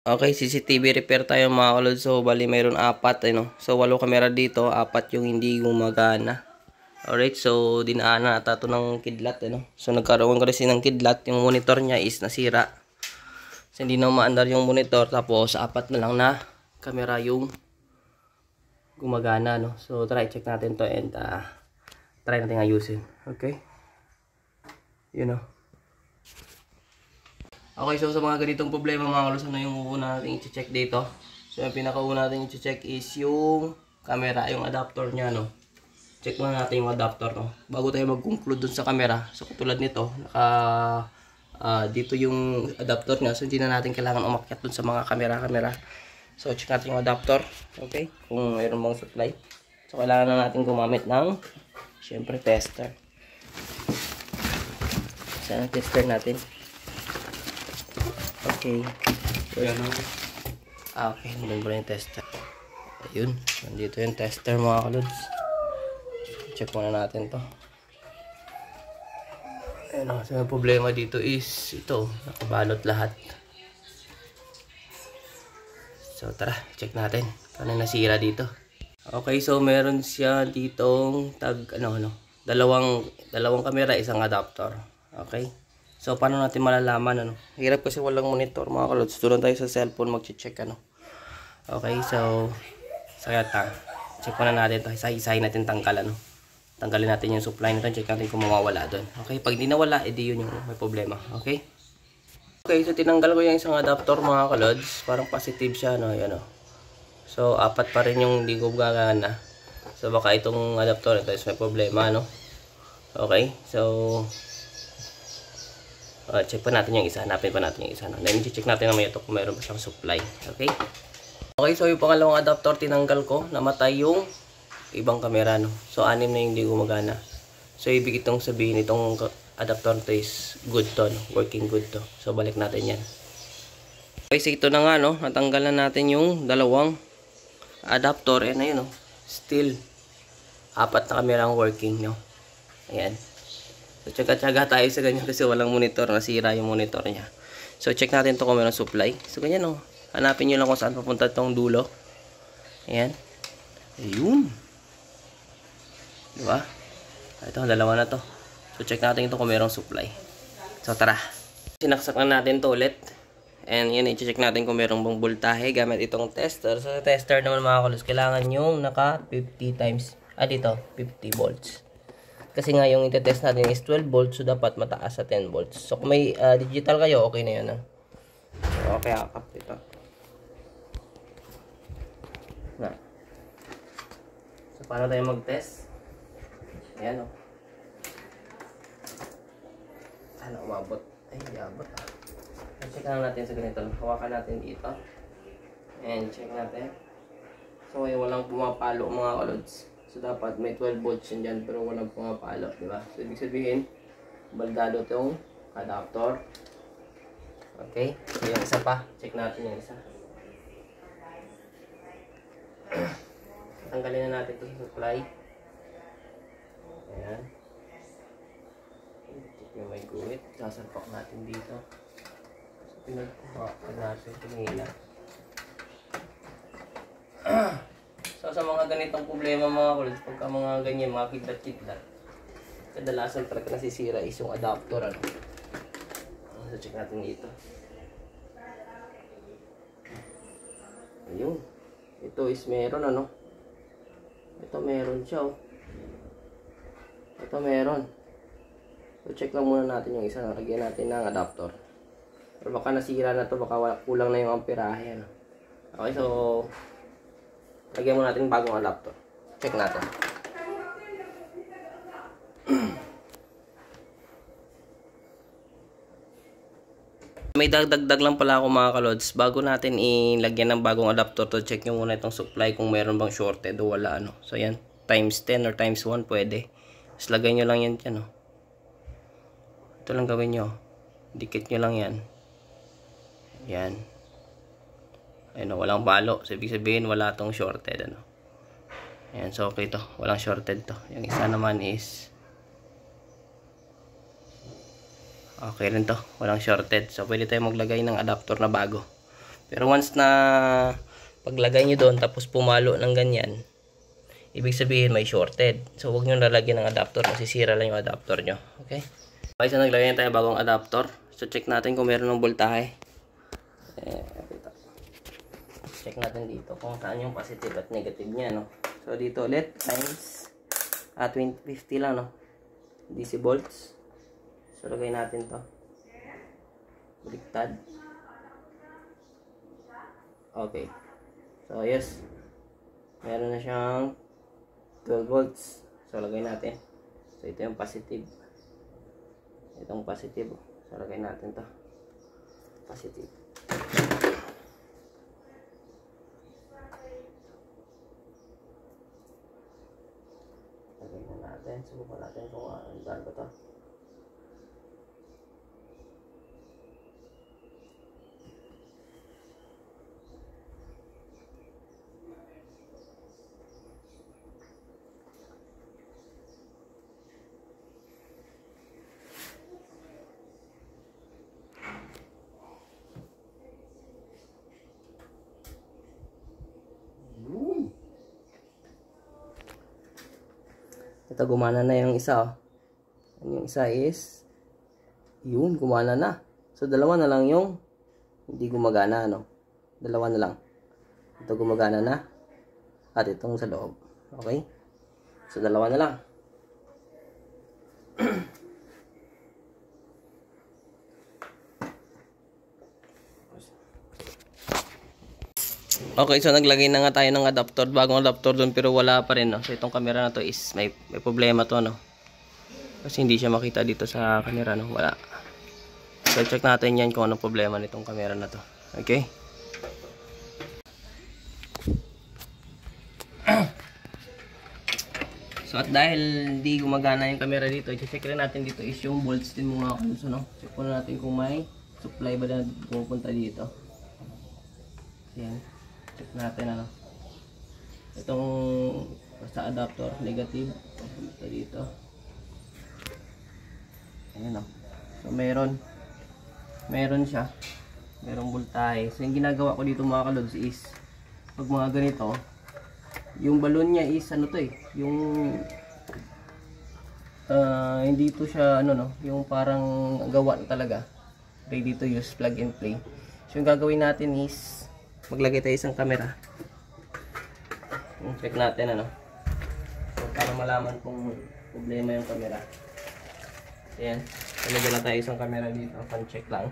Okay, CCTV repair tayo mga kalod. So, bali mayroon 4, ano. So, 8 kamera dito, 4 yung hindi gumagana. Alright, so dinaanan ata ito ng kidlat, ano. So, nagkaroon ko kasi ng kidlat. Yung monitor niya is nasira. So, hindi na umaandar yung monitor. Tapos, 4 na lang na kamera yung gumagana, no. So, try check natin to and try natin ayusin. Okay. You know. Okay, so sa mga ganitong problema mga kalos, ano yung una natin i-check dito? So yung pinakauna natin i-check is yung camera, yung adapter niya, no? Check muna natin yung adapter, no? Bago tayo mag-conclude dun sa camera. So katulad nito, dito yung adapter niya. So hindi na natin kailangan umakyat dun sa mga camera. So check natin yung adapter, okay? Kung mayroon bang supply. So kailangan na natin gumamit ng, syempre, tester. Saan ang tester natin? Okay. Okay, nandun ba yung tester? Ayun, nandito yung tester mga kalods. Check muna natin to. Ayun, so yung problema dito is ito, nakabalot lahat. So tara, check natin kung ano nasira dito. Okay, so meron siya ditong dalawang camera, isang adapter. Okay. So, paano natin malalaman, ano? Hirap kasi walang monitor, mga kalods. Doon tayo sa cellphone mag-check, ano? Okay, so, check muna natin ito. Isa-isahin natin tanggal, ano? Tanggalin natin yung supply nito. Check natin kung mawawala doon. Okay, pag di nawala, edi yun yung may problema. Okay? Okay, so tinanggal ko yung isang adapter, mga kalods. Parang positive siya, no? Yan, o. So, 4 pa rin yung hindi ko gagana. So, baka itong adapter ito is may problema, no? Okay, so check pa natin yung isa, hanapin pa natin yung isa. Then, check natin naman ito kung mayroon pa siyang supply. Okay? Okay, so yung pangalawang adapter, tinanggal ko. Namatay yung ibang camera, no? So, 6 na yung hindi gumagana. So, ibig itong sabihin, itong adapter to is good to, no? Working good to. So, balik natin yan. Okay, so ito na nga, no? Natanggal na natin yung dalawang adapter. And ayun, no? Still, 4 na camera ang working, no? Ayan. So, tsaga-tsaga tayo sa ganyan kasi walang monitor. Nasira yung monitor niya. So, check natin to kung mayroong supply. So, ganyan, no. Hanapin nyo lang kung saan papunta itong dulo. Ayan. Ayun. Diba? Ito, dalawa na to. So, check natin ito kung mayroong supply. So, tara. Sinaksak na natin to ulit. And, yan, i-check natin kung mayroong bang voltahe gamit itong tester. So, sa tester naman mga kalos, kailangan yung naka 50 times. Dito, 50 volts. Kasi nga yung itetest natin is 12 volts, so dapat mataas sa 10 volts. So kung may digital kayo, okay na yun. So, okay, akap dito. Na. So paano tayo mag-test? Ayan, o. Sana umabot. Ay, abot. Check lang natin sa ganito. Hawakan natin dito. And check natin. So ngayon walang pumapalo mga kalods. So, dapat may 12 volts yun dyan, pero walang pumapalo, di ba? So, ibig sabihin, baldado itong adapter. Okay? So, yung isa pa. Check natin yung isa. Tanggalin na natin ito sa supply. Ayan. Check yung may guhit. Sasalpak natin dito. So, pinagpakan natin. Tingin na. So, sa mga ganitong problema mga kulit, pagka mga ganyan, mga kidlat-kidlat, kadalasan talaga nasisira is yung adapter, ano. So, check natin dito. Ayun. Ito is meron, ano. Ito meron siya, oh. Ito meron. So, check lang muna natin yung isa. Lagyan natin ng adapter. Pero baka nasira na to, baka kulang na yung amperahe, ano. Okay, so lagyan mo natin bagong adapter. Check natin. May dagdag lang pala ako mga kalods. Bago natin ilagyan ng bagong adapter to, check nyo muna itong supply kung meron bang shorted o wala, ano. So yan, times 10 or times 1 pwede. Tapos lagay nyo lang yan dyan, oh. Ito lang gawin nyo. Dikit nyo lang yan. Yan. Ayun, walang palo. So, ibig sabihin, wala tong shorted, ano. Ayan, so okay to. Walang shorted to. Yung isa naman is okay rin to. Walang shorted. So, pwede tayo maglagay ng adapter na bago. Pero once na paglagay nyo doon tapos pumalo ng ganyan, ibig sabihin may shorted. So huwag nyo lalagyan ng adapter, masisira lang yung adapter nyo. Okay? Okay, so naglagay tayo bagong adapter. So check natin kung meron ng voltahe. Check natin dito kung saan yung positive at negative niya, no? So dito ulit times 50 lang, no? DC volts. So lagay natin to. Baliktad. Okay. So yes. Meron na siyang 12 volts. So lagay natin. So ito yung positive. Itong positive. So lagay natin to. Positive. Lagay na natin. Subukan natin kung ano ba to. Ito, gumana na yung isa, oh. Yung isa is, yun, gumana na. So, dalawa na lang yung hindi gumagana, ano. Dalawa na lang. Ito gumagana na. At itong sa loob. Okay? So, dalawa na lang. Okay, so naglagay na nga tayo ng adapter, bagong adapter doon, pero wala pa rin, no? So itong camera na to is may problema to, no? Kasi hindi siya makita dito sa camera, no? Wala. So check natin yan kung anong problema nitong camera na to. Okay? So at dahil hindi gumagana yung camera dito, i-check rin natin dito is yung volts din mga kalso, no? Check po natin kung may supply ba na pupunta dito. Yan. Check natin, ano. Itong basta adapter negative papunta dito. Ayan, o. So meron siya, merong voltahe. So yung ginagawa ko dito mga kalods is pag mga ganito, yung balon niya is ano to, yung hindi to siya ano, no, yung parang gawa talaga, ready to use, plug and play. So yung gagawin natin is maglagay tayo isang camera. Check natin, ano. So, para malaman kung problema yung camera. Ayan. Nalagyan na tayo isang camera dito. Pan-check lang.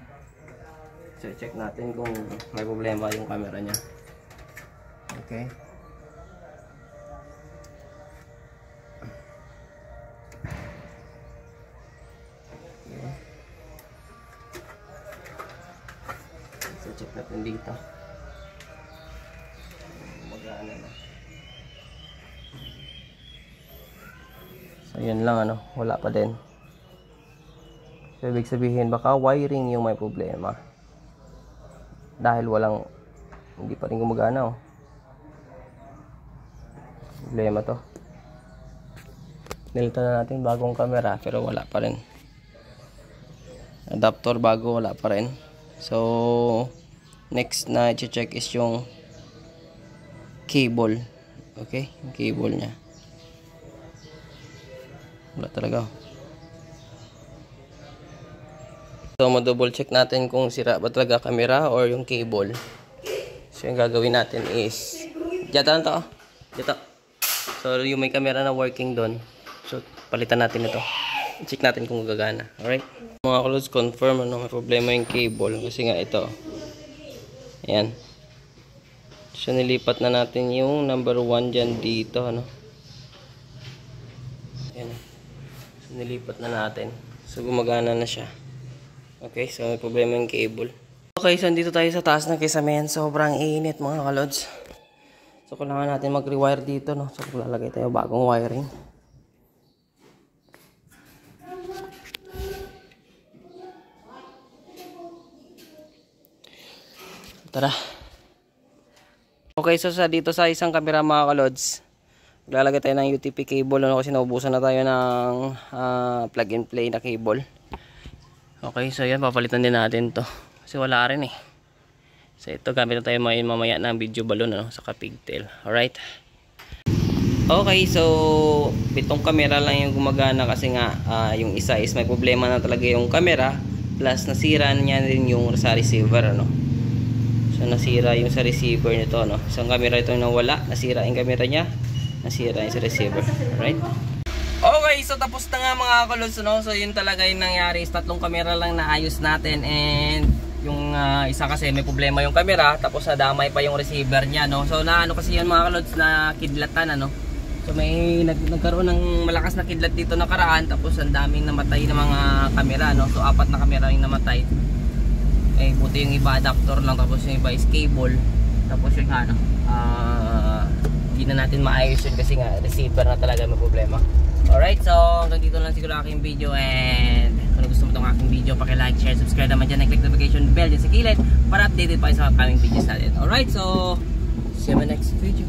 So, check natin kung may problema yung camera niya. Okay. So, check natin dito. So yan lang, ano, wala pa din. So ibig sabihin baka wiring yung may problema. Dahil hindi pa rin gumagana, oh. Problema to. Nilitan na natin bagong camera pero wala pa rin. Adapter bago, wala pa rin. So next na i-check is yung cable. Okay, yung cable niya. Wala talaga. So ma-double check natin kung sira ba talaga camera or yung cable. So yung gagawin natin is dito to. Dito. So yung may camera na working doon. So palitan natin ito. Check natin kung gagana. Alright. Mga kalods, confirm ano, may problema yung cable kasi nga ito. Ayan. So nilipat na natin yung number 1 dyan dito, ano. Ayan. So nilipat na natin. So gumagana na siya. Okay, so may problema yung cable. Okay, so dito tayo sa taas ng kisame. Sobrang init mga kalods. So kailangan natin mag-rewire dito, no. So lalagay tayo bagong wiring. Tara. Okay, so dito sa isang camera mga kalods, lalagay tayo ng UTP cable, ano, kasi naubusan na tayo ng plug and play na cable. Okay, so yan, papalitan din natin to kasi wala rin So ito, gamit na tayo mamaya ng video balloon, ano, sa pigtail. Alright. Okay, so pitong camera lang yung gumagana kasi nga yung isa is may problema na talaga yung camera, plus nasira niya rin yung sa receiver, ano. So nasira yung sa receiver nito, no. Isang camera ito nawala, nasira yung camera niya, nasira yung sa receiver. Alright. Okay, so tapos na nga mga kalods, no. So yun talaga yung nangyari, is tatlong camera lang naayos natin, and yung isa kasi may problema yung camera, tapos nadamay pa yung receiver niya, no. So naano kasi yun mga kalods, na kidlatan, ano. So may nagkaroon ng malakas na kidlat dito nakaraan, tapos ang daming namatay na mga camera, no. So 4 na camera yung namatay. Eh buti yung iba adapter lang, tapos yung iba is cable, tapos yung ano, hindi na natin maayos yun kasi nga receiver na talaga may problema. Alright, so hanggang dito lang siguro aking video, and kung gusto mo itong aking video, paki-like, share, subscribe naman dyan, and click notification bell dyan sa kilid para updated pa sa upcoming videos natin. Alright, so see you in my next video.